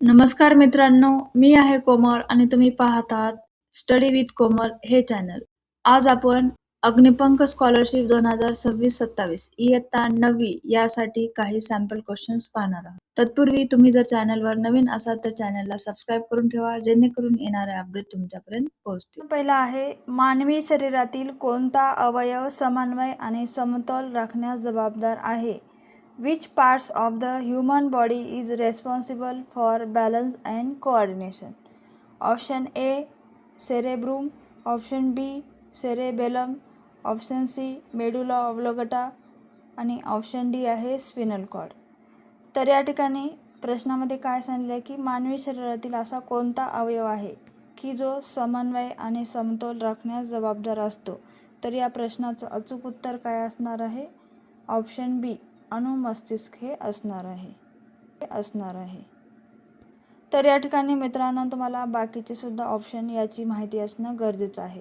नमस्कार मित्रांनो, मी आहे कोमल आणि तुम्ही पाहत आहात स्टडी विथ कोमल हे चॅनल. आज आपण अग्निपंख स्कॉलरशिप 2026-27 इयत्ता 9वी यासाठी काही सॅम्पल क्वेश्चन्स पाहणार आहोत. तत्पूर्वी तुम्ही जर चॅनलवर नवीन असाल तर चॅनलला सबस्क्राईब करून ठेवा, जेणेकरून येणारे अपडेट तुमच्यापर्यंत पोहोचतील. पहिला आहे, मानवी शरीरातील कोणता अवयव समन्वय आणि समतोल राखण्यास जबाबदार आहे? Which parts of the human body is responsible for balance and coordination? Option A, cerebrum. Option B, cerebellum. Option C, medulla oblongata. आणि ऑप्शन डी आहे स्पिनल कॉर्ड. तर या ठिकाणी प्रश्नामध्ये काय सांगितलं आहे की मानवी शरीरातील असा कोणता अवयव आहे की जो समन्वय आणि समतोल राखण्यास जबाबदार असतो? तर या प्रश्नाचं अचूक उत्तर काय असणार आहे? ऑप्शन बी, अनुमस्तिष्क हे असणार आहे. तर या ठिकाणी मित्रांनो तुम्हाला बाकीचे सुद्धा ऑप्शन याची माहिती असणं गरजेचं आहे.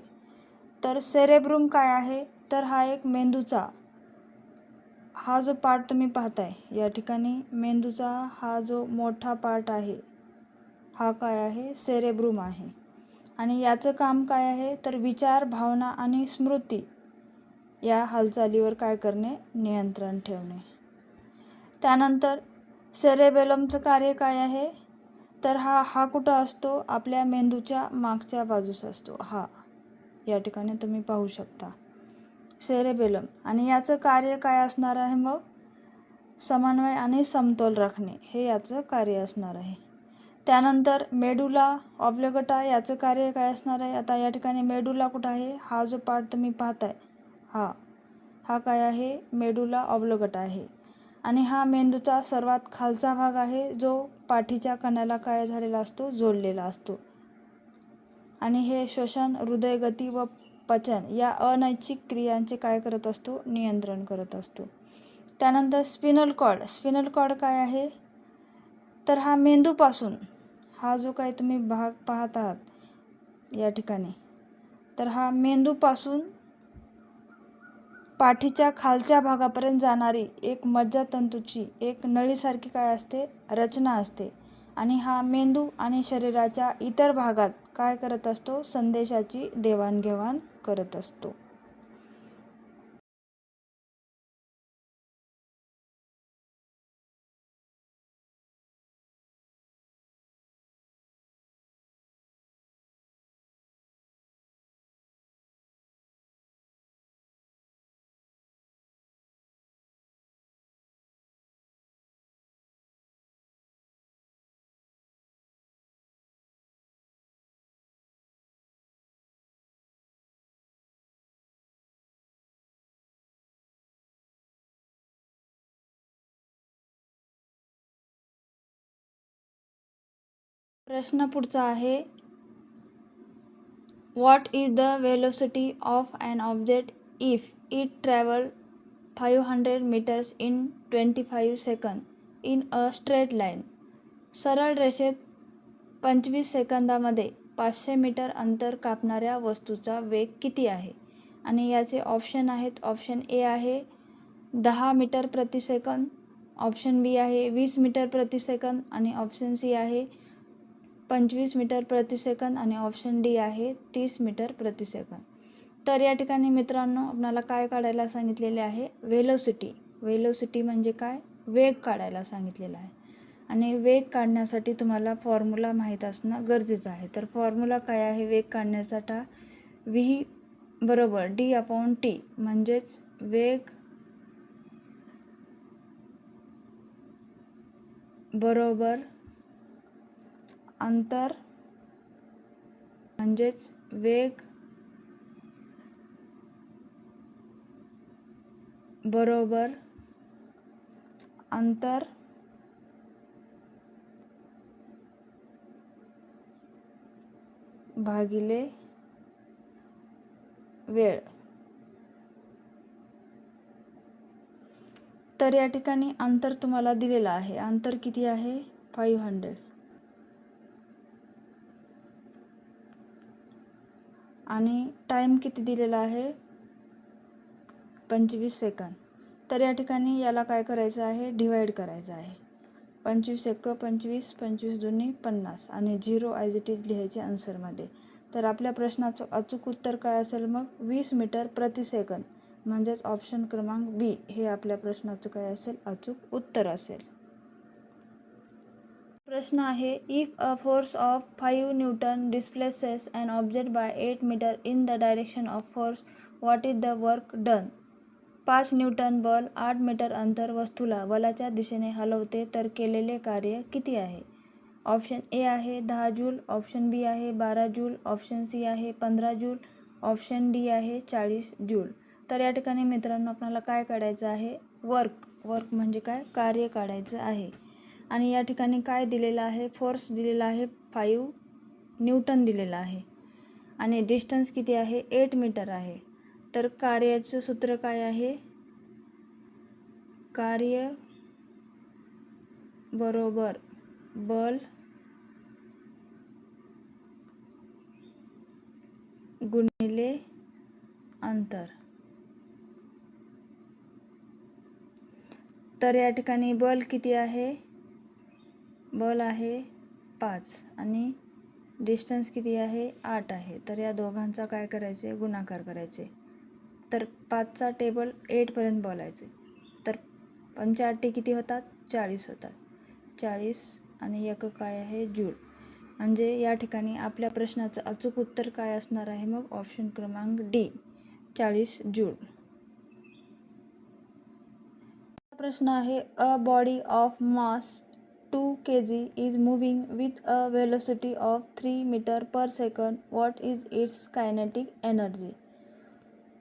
तर सेरेब्रुम काय आहे? तर हा एक मेंदूचा, हा जो पार्ट तुम्ही पाहताय या ठिकाणी मेंदूचा हा जो मोठा पार्ट आहे हा काय आहे? सेरेब्रुम आहे. आणि याचं काम काय आहे? तर विचार, भावना आणि स्मृती या हालचालीवर काय करणे? नियंत्रण ठेवणे. त्यानंतर सेरेबेलमचं कार्य काय आहे? तर हा कुठं असतो? आपल्या मेंदूच्या मागच्या बाजूस असतो. हा या ठिकाणी तुम्ही पाहू शकता सेरेबेलम. आणि याचं कार्य काय असणार आहे मग? समन्वय आणि समतोल राखणे हे याचं कार्य असणार आहे. त्यानंतर मेडुला ऑब्लोंगेटा याचं कार्य काय असणार आहे? आता या ठिकाणी मेडुला कुठं आहे? हा जो पार्ट तुम्ही पाहताय हा काय आहे? मेडुला ऑब्लोंगेटा आहे. आणि हा मेंदूचा सर्वात खालचा भाग आहे जो पाठीच्या कण्याला काय झालेला असतो? जोडलेला असतो. आणि हे श्वसन, हृदयगती व पचन या अनैच्छिक क्रियांचे काय करत असतो? नियंत्रण करत असतो. त्यानंतर स्पिनल कॉर्ड काय आहे? तर हा मेंदूपासून, हा जो काही तुम्ही भाग पाहत आहात या ठिकाणी, तर हा मेंदूपासून पाठीच्या खालच्या भागापर्यंत जाणारी एक मज्जातंतूची एक नळीसारखी काय असते? रचना असते. आणि हा मेंदू आणि शरीराच्या इतर भागात काय करत असतो? संदेशाची देवाणघेवाण करत असतो. प्रश्न पुढचा आहे, what is the velocity of an object if it travel 500 meters in 25 seconds in a straight line? सरळ रेषेत 25 सेकंदामध्ये 500 मीटर अंतर कापणाऱ्या वस्तूचा वेग किती आहे? आणि याचे ऑप्शन आहेत. ऑप्शन ए आहे 10 मीटर प्रति सेकंद. ऑप्शन बी आहे 20 मीटर प्रति सेकंद. आणि ऑप्शन सी आहे 25 मीटर प्रति सेकंद. आणि ऑप्शन डी आहे 30 मीटर प्रति सेकंद. तर या ठिकाणी मित्रांनो आपल्याला काय काढायला सांगितलेले आहे? वेलोसिटी म्हणजे काय? वेग काढायला सांगितलेला आहे. आणि वेग काढण्यासाठी तुम्हाला फॉर्म्युला माहीत असणं गरजेचं आहे. तर फॉर्म्युला काय आहे वेग काढण्यासाठी? व्ही बरोबर D/T, म्हणजेच वेग बरोबर अंतर, म्हणजेच वेग बरोबर अंतर भागिले वेळ. तर या ठिकाणी अंतर तुम्हाला दिलेलं आहे. अंतर किती आहे? 500. आणि टाईम किती दिलेला आहे? 25 सेकंद. तर या ठिकाणी याला काय करायचं आहे? डिवाइड करायचं आहे. 25 एक 25, 25 दुनी 50 आणि 0 ॲज इट इज लिहायचे आन्सरमध्ये. तर आपल्या प्रश्नाचं अचूक उत्तर काय असेल मग 20 मीटर प्रति सेकंद, म्हणजेच ऑप्शन क्रमांक बी हे आपल्या प्रश्नाचं काय असेल अचूक उत्तर असेल. प्रश्न आहे, if a force of 5 newton displaces an object by 8 metre in the direction of force, what is the work done? 5 newton बल 8 मीटर अंतर वस्तूला बलाच्या दिशेने हलवते तर केलेले कार्य किती आहे? ऑप्शन ए आहे 10 जूल, ऑप्शन बी आहे 12 जूल, ऑप्शन सी आहे 15 जूल, ऑप्शन डी आहे 40 जूल. तर या ठिकाणी मित्रांनो आपल्याला काय काढायचं आहे? वर्क म्हणजे काय? कार्य काढायचं आहे. आणि या ठिकाणी काय दिलेलं आहे? फोर्स दिलेला आहे 5 न्यूटन दिलेला आहे आणि डिस्टन्स किती आहे? 8 मीटर आहे. तर कार्याचं सूत्र काय आहे? कार्य बरोबर बल गुणिले अंतर. तर या ठिकाणी बल किती आहे? बल आहे 5 आणि डिस्टन्स किती आहे? 8 आहे. तर या दोघांचा काय करायचे? गुणाकार करायचे. तर 5चा टेबल 8 पर्यंत बोलायचे. तर 5 किती होतात? 40 होतात. 40 आणि एक काय आहे? जूल. म्हणजे या ठिकाणी आपल्या प्रश्नाचं अचूक उत्तर काय असणार आहे मग? ऑप्शन क्रमांक डी 40 जूल. प्रश्न आहे, a body of mass 2 kg is moving with a velocity of 3 meter per second. What is its kinetic energy?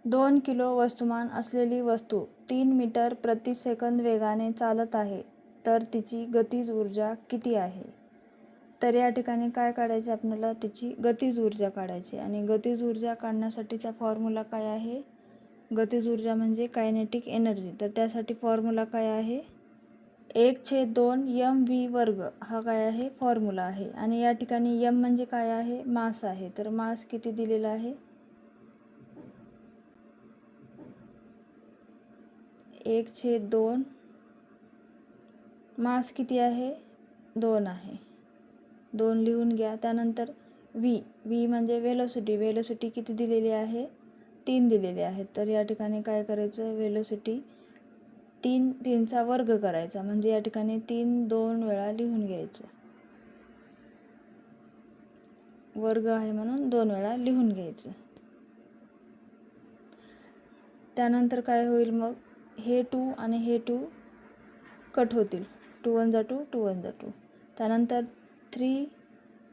2 kilo वस्तुमान असलेली वस्तू 3 मीटर प्रति सेकंद वेगाने चालत आहे, तर तिची गतिज ऊर्जा किती आहे? तर या ठिकाणी काय काढायचे आपल्याला? तिची गतिज ऊर्जा काढायची आणि गतिज ऊर्जा काढण्यासाठीचा फॉर्म्युला काय आहे? गतिज ऊर्जा म्हणजे कायनेटिक एनर्जी. तर त्यासाठी फॉर्म्युला काय आहे? 1/2 mv वर्ग हा काय आहे? फॉर्म्युला आहे. आणि या ठिकाणी m म्हणजे काय आहे? मास आहे. तर मास किती दिलेला आहे? 1/2 मास किती आहे? 2 आहे. 2 लिहून घ्या. त्यानंतर v म्हणजे वेलोसिटी किती दिलेली आहे? 3 दिलेली आहे. तर या ठिकाणी काय करायचं? वेलोसिटी 3चा वर्ग करायचा, म्हणजे या ठिकाणी 3 2 वेळा लिहून घ्यायचं. वर्ग आहे म्हणून 2 वेळा लिहून घ्यायचं. त्यानंतर काय होईल मग? हे 2 आणि हे 2 कट होतील. 2 1 जा 2, 2 1 जा 2. त्यानंतर 3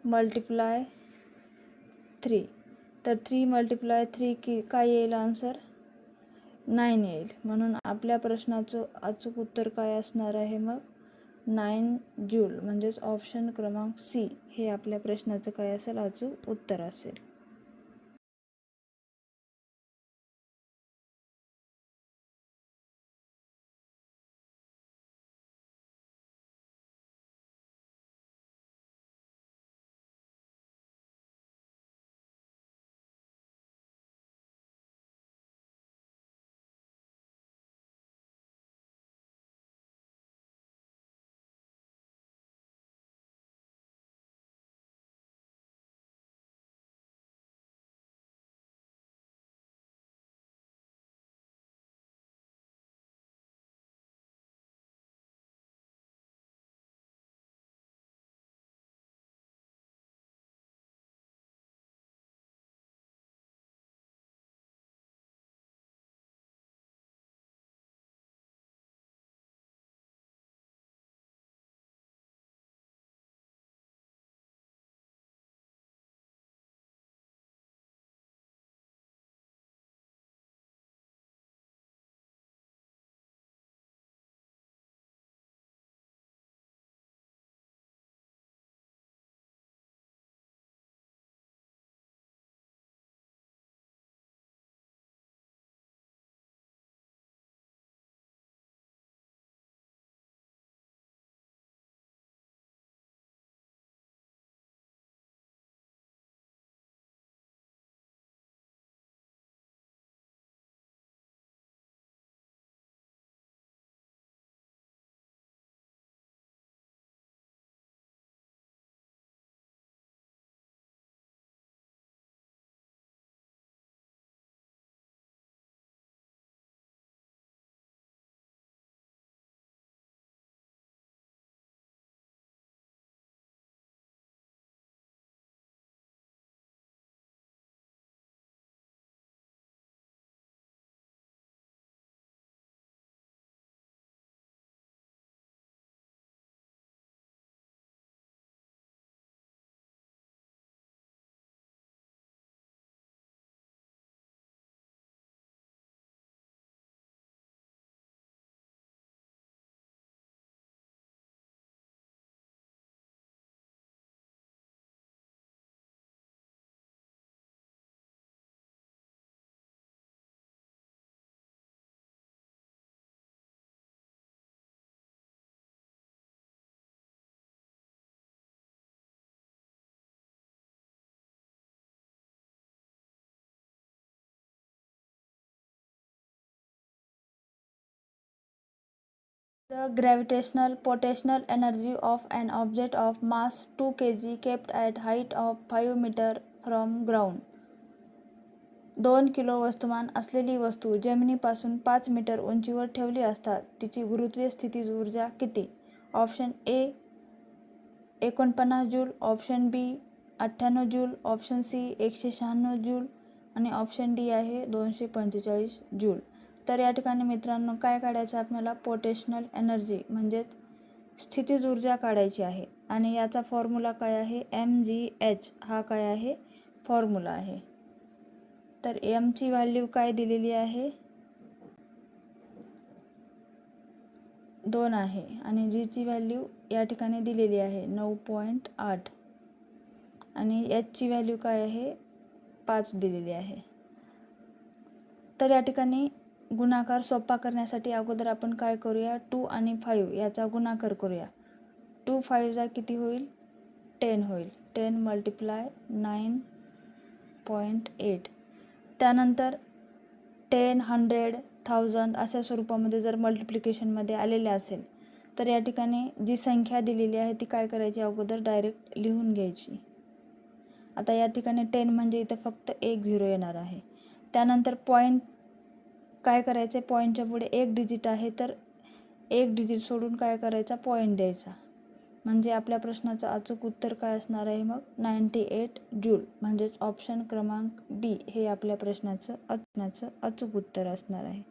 × 3. तर 3 × 3 काय येईल आन्सर? 9 येईल. म्हणून आपल्या प्रश्नाचं अचूक उत्तर काय असणार आहे मग? 9 जूल. म्हणजेच ऑप्शन क्रमांक सी हे आपल्या प्रश्नाचं काय असेल? अचूक उत्तर असेल. The gravitational potential energy of an object of mass 2 kg kept at height of 5 meter from ground. 2 kilo वस्तुमान असलेली वस्तू जमिनीपासून 5 मीटर उंचीवर ठेवली असता तिची गुरुत्वीय स्थितीज ऊर्जा किती? Option A 49 joule, option B 98 joule, option C 196 joule आणि ऑप्शन डी आहे 245 जूल. तर या ठिकाणी मित्रांनो काय काढायचं आपल्याला? पोटेन्शियल एनर्जी म्हणजेच स्थितीज ऊर्जा काढायची आहे आणि याचा फॉर्म्युला काय आहे? mgh हा काय आहे? फॉर्म्युला आहे. तर ची व्हॅल्यू काय दिलेली आहे? 2 आहे आणि ची व्हॅल्यू या ठिकाणी दिलेली आहे 9.8 आणि ची व्हॅल्यू काय आहे? 5 दिलेली आहे. तर या ठिकाणी गुणाकार सोपा करण्यासाठी अगोदर आपण काय करूया? 2 आणि 5 याचा गुणाकार करूया. 2 5 किती होईल? 10 होईल. 10 मल्टिप्लाय 9.8. त्यानंतर 10, 100, 1000 अशा स्वरूपामध्ये जर मल्टिप्लिकेशनमध्ये आलेले असेल तर या ठिकाणी जी संख्या दिलेली आहे ती काय करायची? अगोदर डायरेक्ट लिहून घ्यायची. आता या ठिकाणी 10 म्हणजे इथं फक्त 1 0 येणार आहे. त्यानंतर पॉईंट काय करायचे? पॉईंटच्या पुढे 1 डिजिट आहे तर 1 डिजिट सोडून काय करायचा? पॉईंट द्यायचा. म्हणजे आपल्या प्रश्नाचं अचूक उत्तर काय असणार आहे मग? 98 जूल. म्हणजेच ऑप्शन क्रमांक बी हे आपल्या प्रश्नाचं अचूक उत्तर असणार आहे.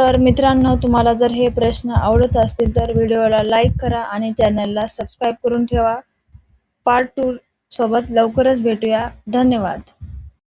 तर मित्रांनो, तुम्हाला जर हे प्रश्न आवडत असतील तर व्हिडिओला लाईक करा आणि चॅनलला सबस्क्राईब करून ठेवा. पार्ट 2 सोबत लवकरच भेटूया. धन्यवाद.